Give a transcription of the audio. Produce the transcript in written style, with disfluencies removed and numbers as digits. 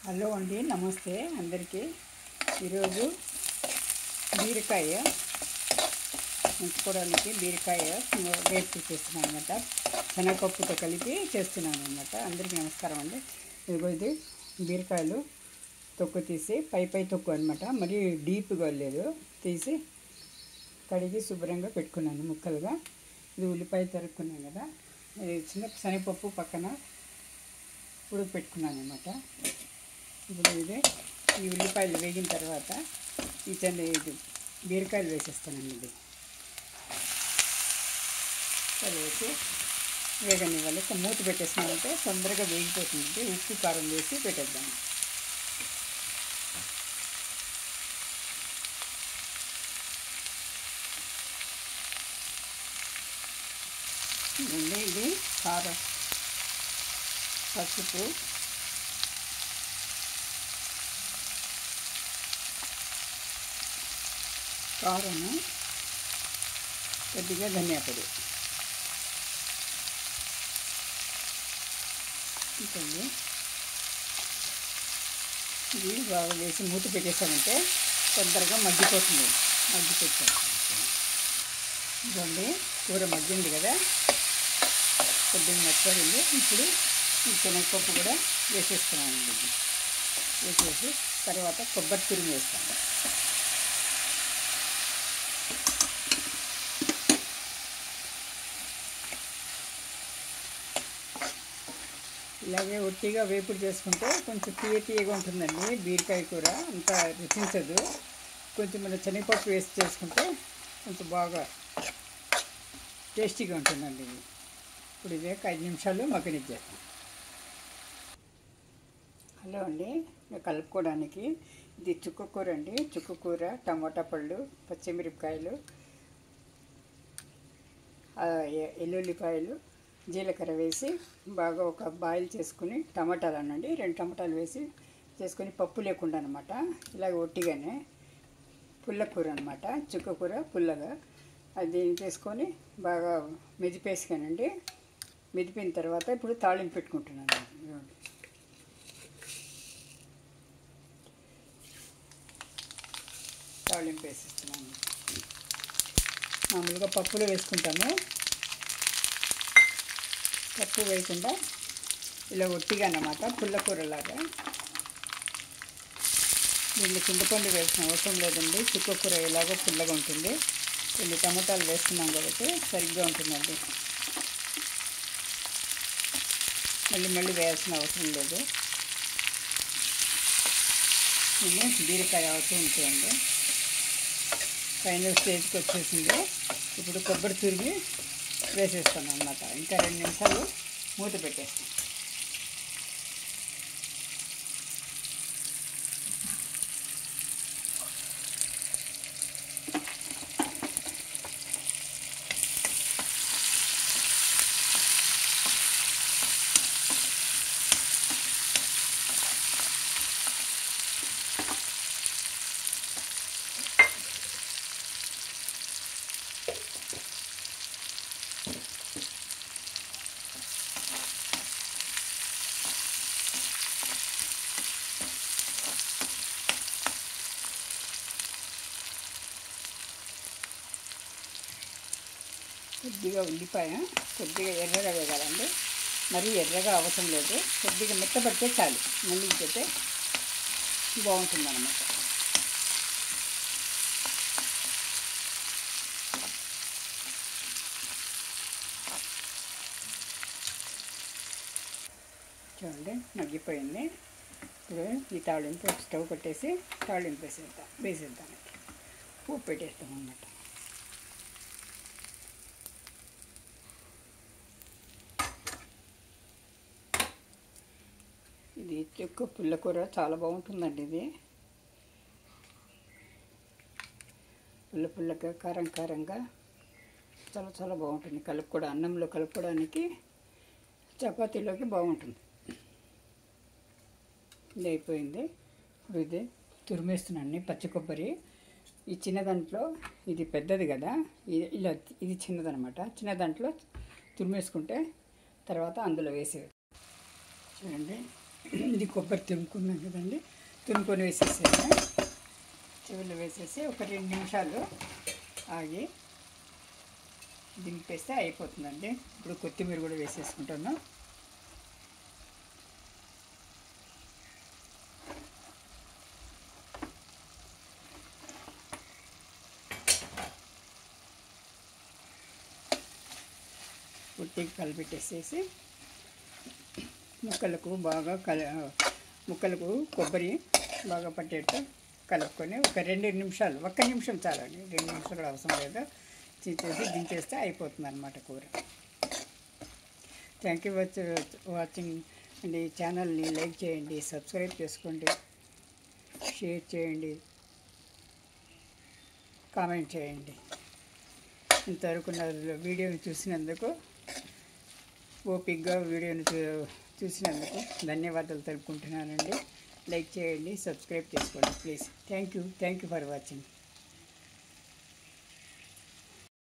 Hello అండి, నమస్తే అందరికీ. ఈరోజు బీరకాయ ఉంచుకోవడానికి బీరకాయ వేపుడు చేస్తున్నాను అనమాట. శనగపప్పుతో కలిపి చేస్తున్నాను అనమాట. అందరికీ నమస్కారం అండి. ఇది బీరకాయలు తొక్కు తీసి పై తొక్కు అనమాట, మరి డీప్గా లేదు, తీసి కడిగి శుభ్రంగా పెట్టుకున్నాను ముక్కలుగా. ఇది ఉల్లిపాయ తరుక్కున్నాను కదా, చిన్న శనగపప్పు పక్కన ఉడికి పెట్టుకున్నాను అనమాట. ఇప్పుడు ఈ ఉల్లిపాయలు వేగిన తర్వాత ఇది బీరకాయలు వేసేస్తానండి. ఇది వేసి వేగనివ్వాలి. మూత పెట్టేసినామంటే తొందరగా వేగిపోతుంది. ఉప్పు కారం వేసి పెట్టేద్దాం. ఇది కారం, పసుపు, కారము, కొద్దిగా ధనియా పొడి ఇంకండి. ఇది బాగా వేసి మూత పెట్టేసామంటే తొందరగా మగ్గిపోతుంది. ఇదండి కూర మగ్గింది కదా, కొద్దిగా మెత్తగింది. ఇప్పుడు ఈ శనగపప్పు కూడా వేసేస్తున్నానండి. వేసేసి తర్వాత కొబ్బరి తురుము వేస్తాను. ఇలాగే ఒట్టిగా వేపుడు చేసుకుంటే కొంచెం తీయగా ఉంటుందండి. బీరకాయ కూర అంత రుచించదు. కొంచెం మన శనగపప్పు వేసి చేసుకుంటే కొంచెం బాగా టేస్టీగా ఉంటుందండి. ఇప్పుడు ఇదే 5 నిమిషాలు మగ్గనిచ్చేస్తాం. హలో అండి, కలుపుకోవడానికి ఇది చుక్కకూర అండి. చుక్కకూర, టమాటా పళ్ళు, పచ్చిమిరపకాయలు, ఎల్లుల్లిపాయలు, జీలకర్ర వేసి బాగా ఒక బాయిల్ చేసుకుని, టమాటాలు అనండి 2 టమాటాలు వేసి చేసుకొని, పప్పు లేకుండా అనమాట. ఇలాగ ఒట్టిగానే పుల్లకూర అనమాట. చుక్కకూర పుల్లగా అది చేసుకొని బాగా మెదిపేసుకానండి. మెదిపిన తర్వాత ఇప్పుడు తాళింపు పెట్టుకుంటున్నాను. తాళింపు వేసిస్తున్నాను. మామూలుగా పప్పులో వేసుకుంటాము. పప్పు వేయకుండా ఇలా ఒట్టిగా అన్నమాట, పుల్లకూరలాగా. దీన్ని చింతపండు వేసిన అవసరం లేదండి. చుక్కకూర ఎలాగో పుల్లగా ఉంటుంది. కొన్ని టమాటాలు వేస్తున్నాం కాబట్టి సరిగ్గా ఉంటుందండి. మళ్ళీ వేయాల్సిన అవసరం లేదు. నేను బీరకాయ అవుతూ ఉంటుందండి. ఫైనల్ స్టేజ్కి వచ్చేసింది. ఇప్పుడు కొబ్బరి తురిమి వేసేస్తాను అన్నమాట. ఇంకా 2 నిమిషాలు మూత పెట్టేస్తాను. కొద్దిగా ఉల్లిపాయ కొద్దిగా ఎర్రగా వేగాలండి. మరీ ఎర్రగా అవసరం లేదు. కొద్దిగా మెత్తపడితే చాలు. మళ్ళీపోతే బాగుంటుంది అన్నమాట. చూడండి మగ్గిపోయింది. ఇప్పుడు ఈ తాళింపు స్టవ్ కొట్టేసి తాళింపు వేసేద్దాం. ఉప్పు పెట్టేస్తాం అన్నమాట. ఇది చుక్క పుల్లకూర చాలా బాగుంటుందండి. ఇది పుల్లగా కారంగా చాలా బాగుంటుంది. అన్నంలో కలుపుకోవడానికి, చపాతీలోకి బాగుంటుంది. ఇది అయిపోయింది. ఇప్పుడు ఇది తురిమేస్తున్నాను పచ్చి కొబ్బరి. ఈ చిన్న దాంట్లో, ఇది పెద్దది కదా, ఇది చిన్నదనమాట. చిన్న దాంట్లో తురిమేసుకుంటే తర్వాత అందులో వేసేది. చూడండి ఇది కొబ్బరి తురుముకున్నాం కదండి, తురుముకొని వేసేసాను. చివరిలో వేసేసి ఒక 2 నిమిషాలు ఆగి దింపేస్తే అయిపోతుందండి. ఇప్పుడు కొత్తిమీర కూడా వేసేసుకుంటాను. ఉట్టికి కలిపెట్టేసేసి ముక్కలకు కొబ్బరి బాగా పట్టేట్టు కలుపుకొని ఒక 2 నిమిషాలు, 1 నిమిషం చాలండి, 2 నిమిషాలు కూడా అవసరం లేదు, చేసి దించేస్తే అయిపోతుంది అన్నమాట కూర. థ్యాంక్ యూ వాచింగ్ అండి. ఛానల్ని లైక్ చేయండి, సబ్స్క్రైబ్ చేసుకోండి, షేర్ చేయండి, కామెంట్ చేయండి. ఇంతవరకు నా వీడియోని చూసినందుకు, ఓపిక్గా వీడియోని చూసినందుకు ధన్యవాదాలు తెలుపుకుంటున్నానండి. లైక్ చేయండి, సబ్స్క్రైబ్ చేసుకోండి please. Thank you for watching.